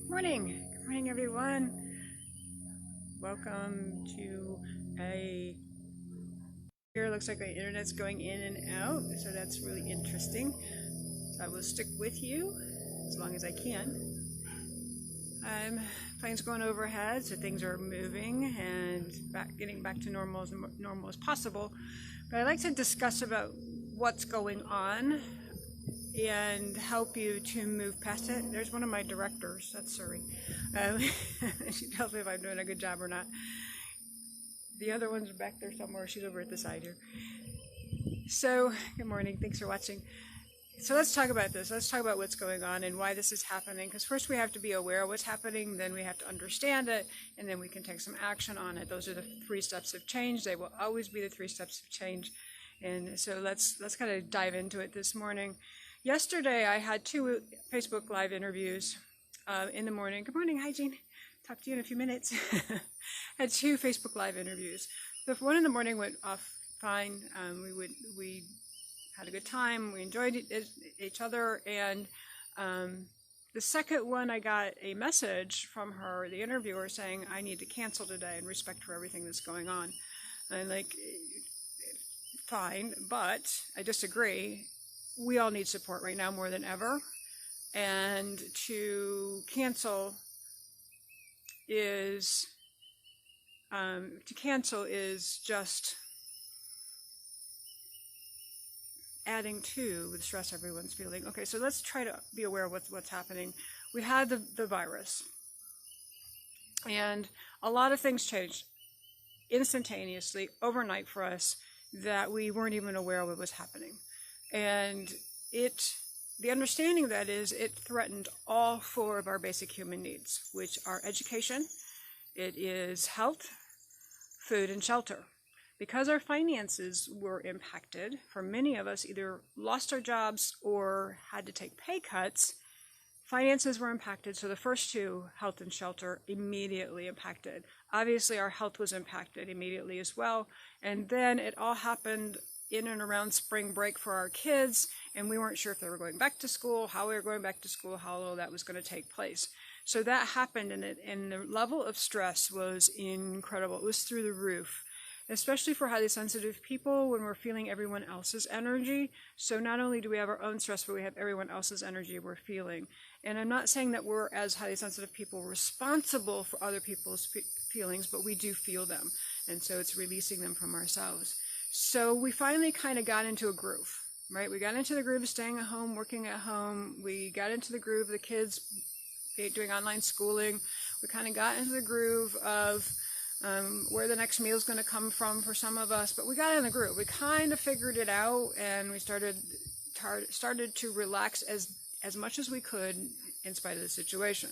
Good morning everyone. Welcome to here looks like the internet's going in and out, so that's really interesting. So I will stick with you as long as I can. Planes going overhead, so things are moving and getting back to normal as possible. But I'd like to discuss about what's going on and help you to move past it. There's one of my directors, that's Suri. She tells me if I'm doing a good job or not. The other one's back there somewhere. She's over at the side here. So, good morning. Thanks for watching. So let's talk about this. Let's talk about what's going on and why this is happening. Because first we have to be aware of what's happening, then we have to understand it, and then we can take some action on it. Those are the 3 steps of change. They will always be the 3 steps of change. And so let's kind of dive into it this morning. Yesterday, I had 2 Facebook Live interviews in the morning. Good morning, hi Jean. Talk to you in a few minutes. Had 2 Facebook Live interviews. The one in the morning went off fine. We had a good time. We enjoyed each other. And the second one, I got a message from her, the interviewer, saying I need to cancel today in respect for everything that's going on. And like, fine, but I disagree. We all need support right now more than ever, and to cancel is just adding to the stress everyone's feeling. Okay, so let's try to be aware of what's happening. We had the virus, and a lot of things changed instantaneously overnight for us that we weren't even aware of what was happening. And the understanding of that is it threatened all 4 of our basic human needs, which are education, it is health, food, and shelter. Because our finances were impacted, for many of us either lost our jobs or had to take pay cuts, finances were impacted. So the first 2, health and shelter, immediately impacted. Obviously our health was impacted immediately as well. And then it all happened in and around spring break for our kids, and we weren't sure if they were going back to school, how we were going back to school, how all that was going to take place. So that happened, and the level of stress was incredible. It was through the roof, especially for highly sensitive people when we're feeling everyone else's energy. So not only do we have our own stress, but we have everyone else's energy we're feeling. And I'm not saying that we're, as highly sensitive people, responsible for other people's feelings, but we do feel them. And so it's releasing them from ourselves. So we finally kind of got into a groove, right? We got into the groove of staying at home, working at home. We got into the groove of the kids doing online schooling. We kind of got into the groove of where the next meal is going to come from for some of us. But we got in the groove. We kind of figured it out, and we started to relax as much as we could in spite of the situation.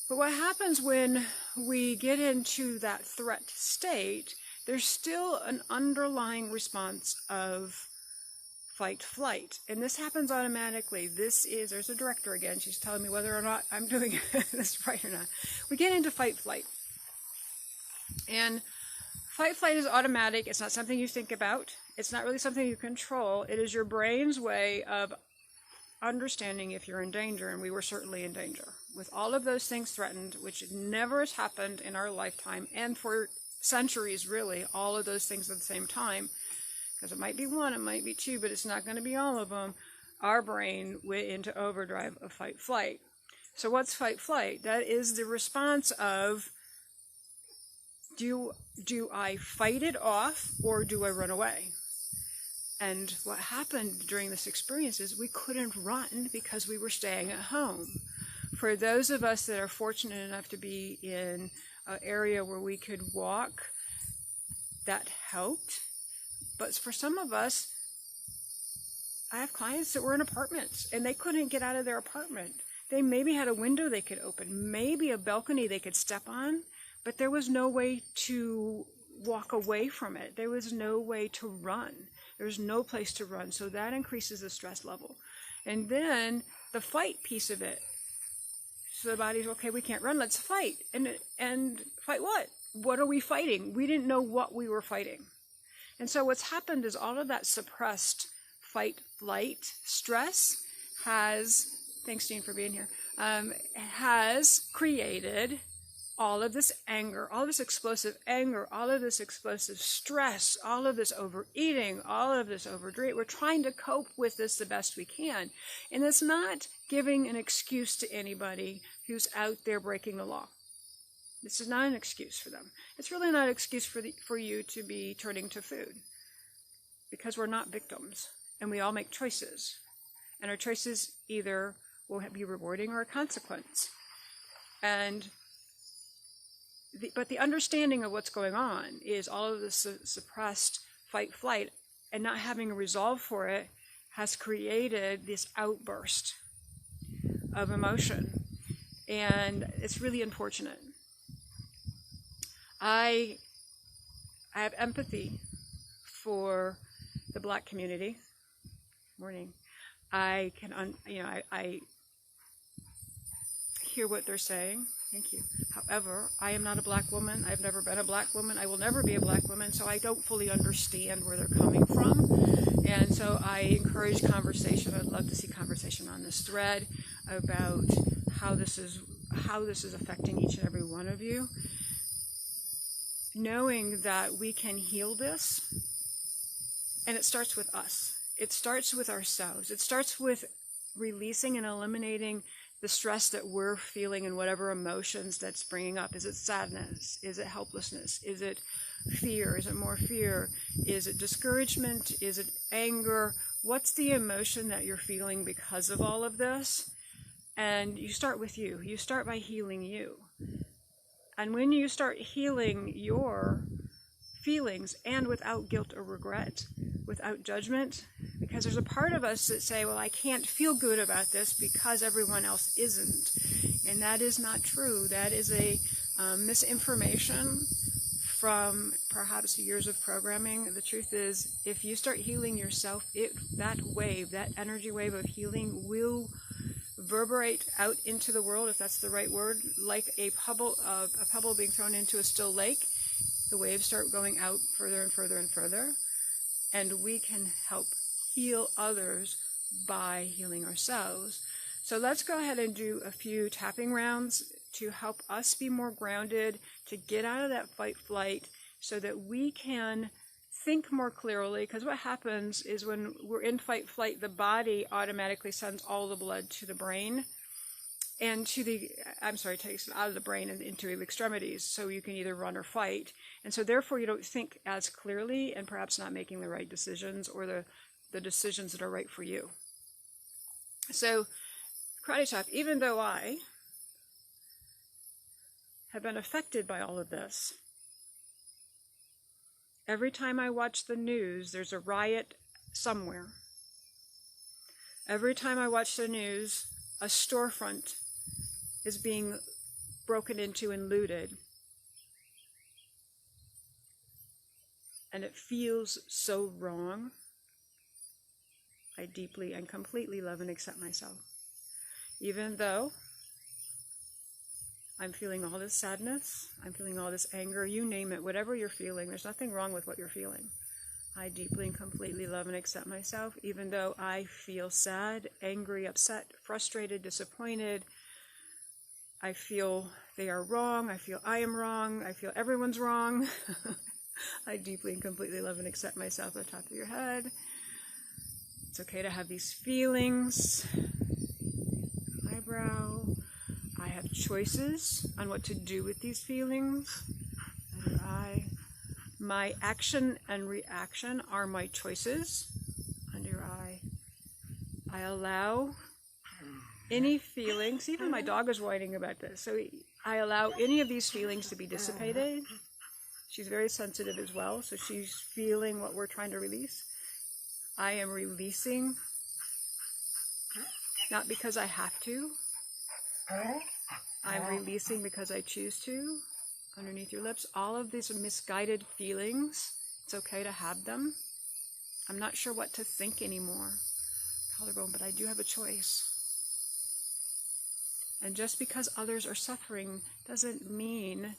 But what happens when we get into that threat state, there's still an underlying response of fight, flight. And this happens automatically. There's a director again. She's telling me whether or not I'm doing this right or not. We get into fight, flight. And fight, flight is automatic. It's not something you think about. It's not really something you control. It is your brain's way of understanding if you're in danger, and we were certainly in danger. With all of those things threatened, which never has happened in our lifetime, and for centuries, really, all of those things at the same time, because it might be 1, it might be 2, but it's not going to be all of them. Our brain went into overdrive of fight flight. So what's fight flight? That is the response of, do I fight it off or do I run away? And what happened during this experience is we couldn't run because we were staying at home. For those of us that are fortunate enough to be in an area where we could walk, that helped. But for some of us, I have clients that were in apartments and they couldn't get out of their apartment. They maybe had a window they could open, maybe a balcony they could step on, but there was no way to walk away from it. There was no way to run. There was no place to run. So that increases the stress level. And then the fight piece of it. So the body's, okay, we can't run, let's fight. And fight what? What are we fighting? We didn't know what we were fighting. And so what's happened is all of that suppressed fight, flight, stress has thanks Jean for being here, has created all of this anger, all this explosive anger, all of this explosive stress, all of this overeating, all of this overdrinking. We're trying to cope with this the best we can. And it's not giving an excuse to anybody who's out there breaking the law. This is not an excuse for them. It's really not an excuse for you to be turning to food, because we're not victims and we all make choices. And our choices either will be rewarding or a consequence. But the understanding of what's going on is all of this suppressed fight, flight, and not having a resolve for it has created this outburst of emotion. And it's really unfortunate. I have empathy for the Black community. Morning. I can, I hear what they're saying. Thank you. However, I am not a Black woman. I've never been a Black woman. I will never be a Black woman, so I don't fully understand where they're coming from. And so I encourage conversation. I'd love to see conversation on this thread about how this is affecting each and every one of you. Knowing that we can heal this, and it starts with us. It starts with ourselves. It starts with releasing and eliminating the stress that we're feeling and whatever emotions that's bringing up. Is it sadness? Is it helplessness? Is it fear? Is it more fear? Is it discouragement? Is it anger? What's the emotion that you're feeling because of all of this? And you start with you. You start by healing you. And when you start healing your feelings, and without guilt or regret, without judgment, because there's a part of us that say, well, I can't feel good about this because everyone else isn't. And that is not true. That is a misinformation from perhaps years of programming. The truth is, if you start healing yourself, that wave, that energy wave of healing will reverberate out into the world, if that's the right word, like a pebble being thrown into a still lake. The waves start going out further and further and further, and we can help heal others by healing ourselves. So let's go ahead and do a few tapping rounds to help us be more grounded, to get out of that fight-flight so that we can think more clearly, because what happens is when we're in fight-flight, the body automatically sends all the blood to the brain, and takes it out of the brain and into the extremities, so you can either run or fight. And so therefore you don't think as clearly, and perhaps not making the right decisions, or the decisions that are right for you. So, karate chop, even though I have been affected by all of this, every time I watch the news, there's a riot somewhere. Every time I watch the news, a storefront is being broken into and looted. And it feels so wrong. I deeply and completely love and accept myself. Even though I'm feeling all this sadness, I'm feeling all this anger, you name it, whatever you're feeling, there's nothing wrong with what you're feeling. I deeply and completely love and accept myself, even though I feel sad, angry, upset, frustrated, disappointed. I feel they are wrong. I feel I am wrong. I feel everyone's wrong. I deeply and completely love and accept myself at the top of your head. It's okay to have these feelings. Eyebrow. I have choices on what to do with these feelings. Under eye. My action and reaction are my choices. Under eye. I allow any feelings, even my dog is whining about this, so I allow any of these feelings to be dissipated. She's very sensitive as well, so she's feeling what we're trying to release. I am releasing, not because I have to. I'm releasing because I choose to. Underneath your lips, all of these misguided feelings, it's okay to have them. I'm not sure what to think anymore. Collarbone, but I do have a choice. And just because others are suffering doesn't mean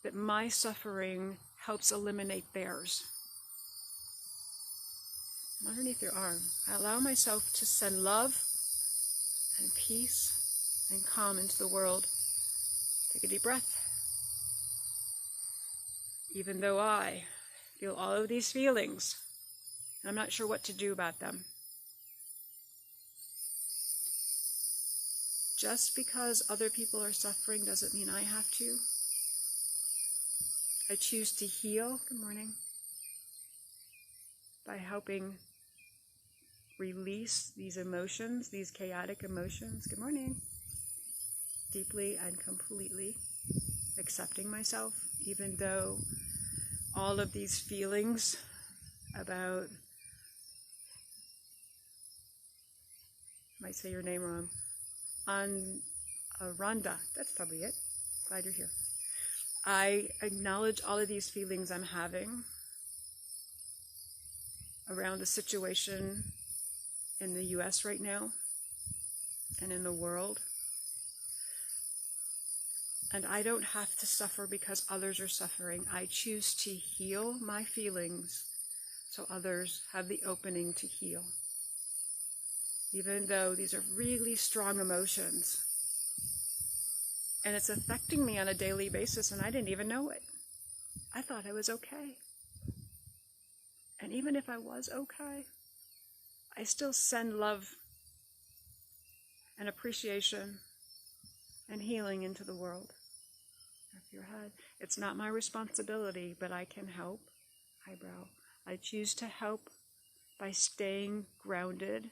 that my suffering helps eliminate theirs. Underneath your arm, I allow myself to send love and peace and calm into the world. Take a deep breath. Even though I feel all of these feelings, I'm not sure what to do about them. Just because other people are suffering doesn't mean I have to. I choose to heal, good morning, by helping release these emotions, these chaotic emotions, good morning, deeply and completely, accepting myself, even though all of these feelings about, I might say your name wrong, Rhonda, that's probably it, glad you're here. I acknowledge all of these feelings I'm having around the situation in the US right now and in the world. And I don't have to suffer because others are suffering. I choose to heal my feelings so others have the opening to heal. Even though these are really strong emotions. And it's affecting me on a daily basis and I didn't even know it. I thought I was okay. And even if I was okay, I still send love and appreciation and healing into the world. Up your head. It's not my responsibility, but I can help. Eyebrow. I choose to help by staying grounded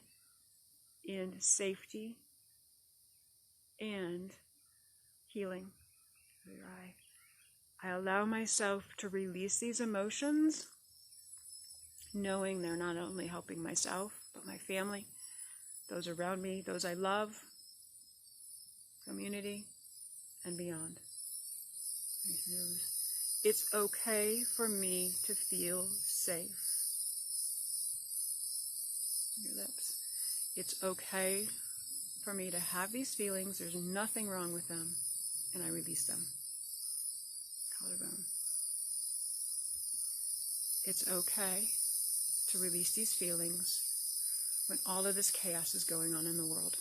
in safety and healing. Your eye. I allow myself to release these emotions, knowing they're not only helping myself, but my family, those around me, those I love, community, and beyond. It's okay for me to feel safe. Your lips. It's okay for me to have these feelings. There's nothing wrong with them. And I release them. Collarbone. It's okay to release these feelings when all of this chaos is going on in the world.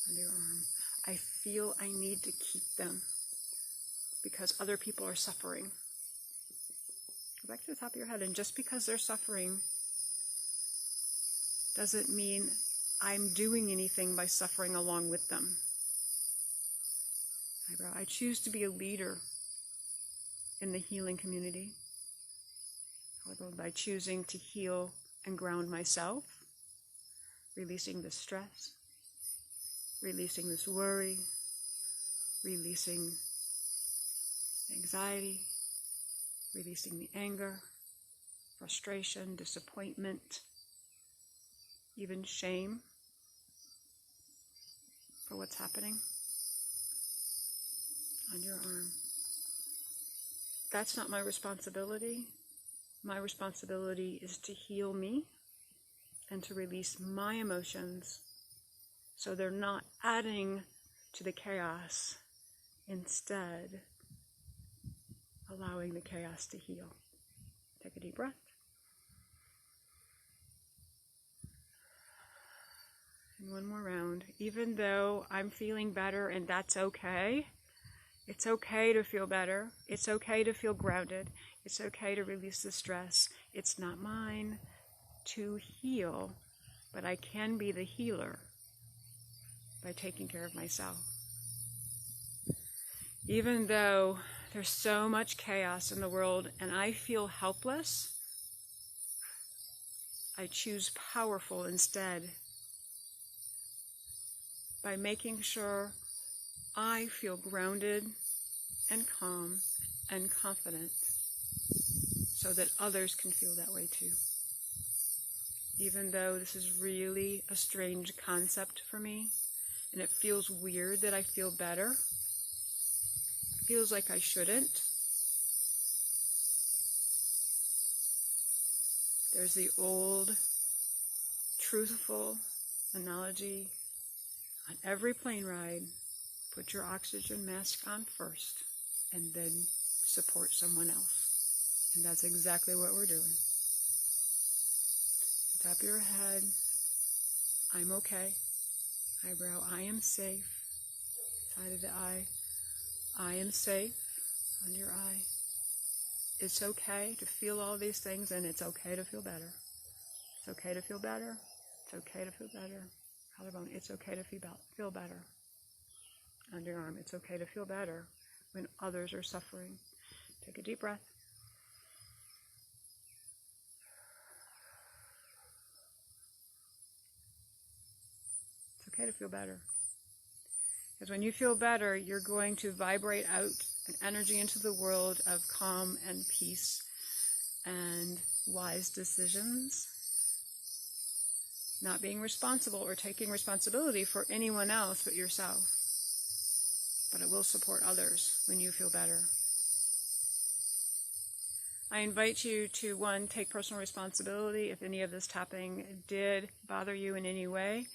Under your arm. I feel I need to keep them because other people are suffering. Go back to the top of your head, and just because they're suffering doesn't mean I'm doing anything by suffering along with them. Eyebrow. I choose to be a leader in the healing community by choosing to heal and ground myself, releasing the stress, releasing this worry, releasing anxiety, releasing the anger, frustration, disappointment, even shame for what's happening on your arm. That's not my responsibility. My responsibility is to heal me and to release my emotions so they're not adding to the chaos, instead allowing the chaos to heal. Take a deep breath. And one more round. Even though I'm feeling better, and that's okay, it's okay to feel better. It's okay to feel grounded. It's okay to release the stress. It's not mine to heal, but I can be the healer by taking care of myself. Even though there's so much chaos in the world and I feel helpless, I choose powerful instead by making sure I feel grounded and calm and confident so that others can feel that way too. Even though this is really a strange concept for me and it feels weird that I feel better, it feels like I shouldn't. There's the old truthful analogy on every plane ride: put your oxygen mask on first and then support someone else. And that's exactly what we're doing. Top of your head, I'm okay. Eyebrow, I am safe. Side of the eye, I am safe. Under your eye. It's okay to feel all these things, and it's okay to feel better. It's okay to feel better. It's okay to feel better. Collarbone, it's okay to feel better. Underarm, it's okay to feel better when others are suffering. Take a deep breath. It's okay to feel better. Because when you feel better, you're going to vibrate out an energy into the world of calm and peace and wise decisions. Not being responsible or taking responsibility for anyone else but yourself. But it will support others when you feel better. I invite you to, one, take personal responsibility if any of this tapping did bother you in any way.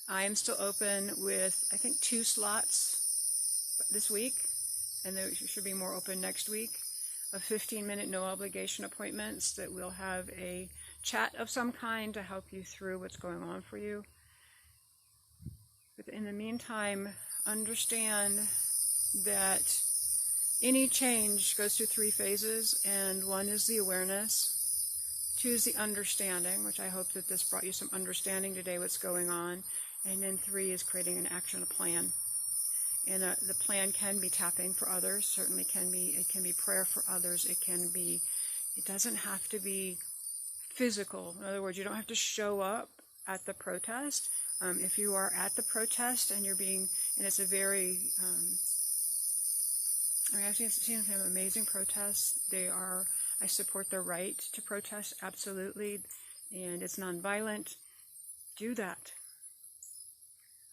I am still open with, I think, 2 slots this week, and there should be more open next week, of 15-minute no-obligation appointments that will have a chat of some kind to help you through what's going on for you. But in the meantime, understand that any change goes through 3 phases, and 1 is the awareness, 2 is the understanding, which I hope that this brought you some understanding today what's going on, and then 3 is creating an action, a plan. And the plan can be tapping for others, certainly can be, it can be prayer for others, it doesn't have to be physical. In other words, you don't have to show up at the protest. If you are at the protest and you're being, and it's a very, I've seen some amazing protests. I support their right to protest, absolutely, and it's nonviolent. Do that.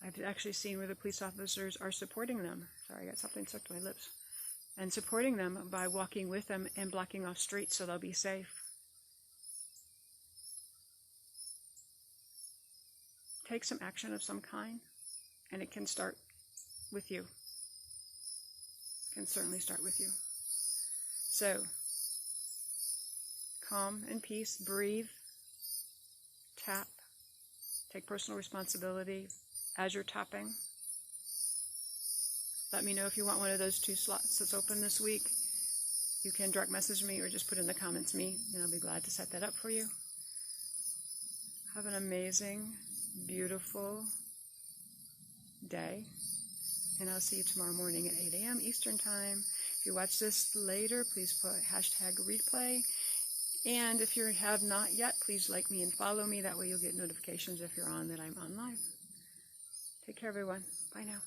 I've actually seen where the police officers are supporting them. Sorry, I got something stuck to my lips. And supporting them by walking with them and blocking off streets so they'll be safe. Take some action of some kind, and it can start with you. It can certainly start with you. So, calm and peace, breathe, tap, take personal responsibility as you're tapping. Let me know if you want one of those 2 slots that's open this week. You can direct message me or just put in the comments me, and I'll be glad to set that up for you. Have an amazing, beautiful day, and I'll see you tomorrow morning at 8 a.m. Eastern Time. If you watch this later, please put #replay. And if you have not yet, please like me and follow me. That way you'll get notifications if you're on that I'm on live. Take care, everyone. Bye now.